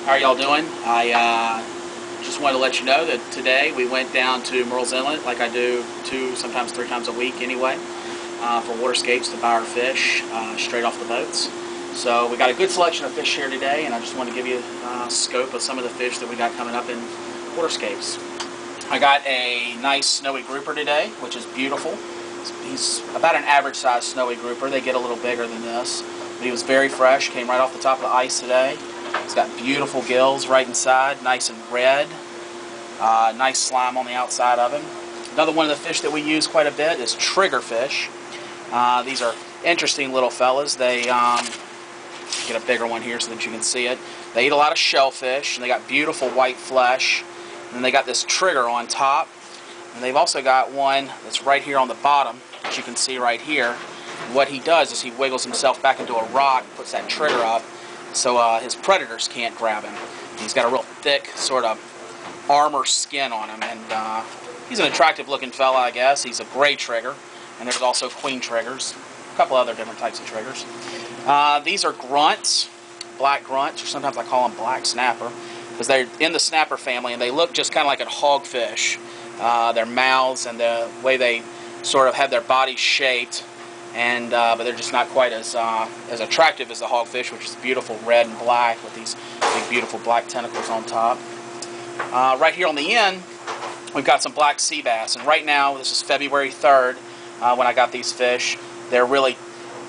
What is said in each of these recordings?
How are y'all doing? I just wanted to let you know that today we went down to Murrells Inlet, like I do sometimes 3 times a week anyway, for waterscapes to buy our fish straight off the boats. So we got a good selection of fish here today, and I just want to give you a scope of some of the fish that we got coming up in waterscapes. I got a nice snowy grouper today, which is beautiful. He's about an average sized snowy grouper. They get a little bigger than this, but he was very fresh, came right off the top of the ice today. He's got beautiful gills right inside, nice and red. Nice slime on the outside of him. Another one of the fish that we use quite a bit is triggerfish. These are interesting little fellas. They get a bigger one here so that you can see it. They eat a lot of shellfish, and they got beautiful white flesh. And then they got this trigger on top. And they've also got one that's right here on the bottom, that you can see right here. And what he does is he wiggles himself back into a rock, puts that trigger up, so his predators can't grab him. And he's got a real thick sort of armor skin on him, and he's an attractive looking fella, I guess. He's a gray trigger, and there's also queen triggers, a couple other different types of triggers. These are grunts, black grunts, or sometimes I call them black snapper, because they're in the snapper family, and they look just kind of like a hogfish. Their mouths and the way they sort of have their bodies shaped, and but they're just not quite as attractive as the hogfish, which is beautiful red and black with these big beautiful black tentacles on top. Right here on the end, we've got some black sea bass, and right now, this is February 3rd, when I got these fish. They're really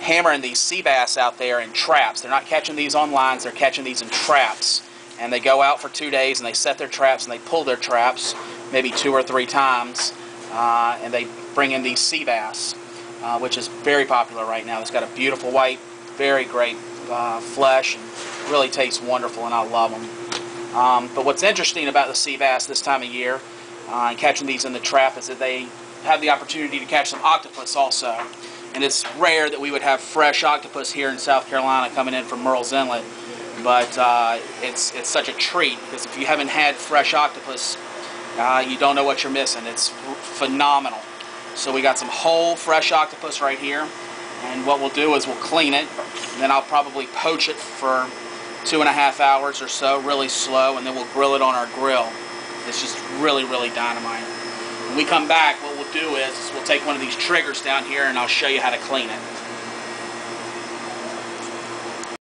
hammering these sea bass out there in traps. They're not catching these on lines, they're catching these in traps. And they go out for 2 days, and they set their traps, and they pull their traps maybe 2 or 3 times, and they bring in these sea bass, which is very popular right now. It's got a beautiful white, very great flesh, and really tastes wonderful, and I love them. But what's interesting about the sea bass this time of year, and catching these in the trap, is that they have the opportunity to catch some octopus also. And it's rare that we would have fresh octopus here in South Carolina coming in from Murrells Inlet. But it's such a treat, because if you haven't had fresh octopus, you don't know what you're missing. It's phenomenal. So we got some whole fresh octopus right here, and what we'll do is we'll clean it, and then I'll probably poach it for 2.5 hours or so, really slow, and then we'll grill it on our grill. It's just really, really dynamite. When we come back, what we'll do is we'll take one of these triggers down here, and I'll show you how to clean it.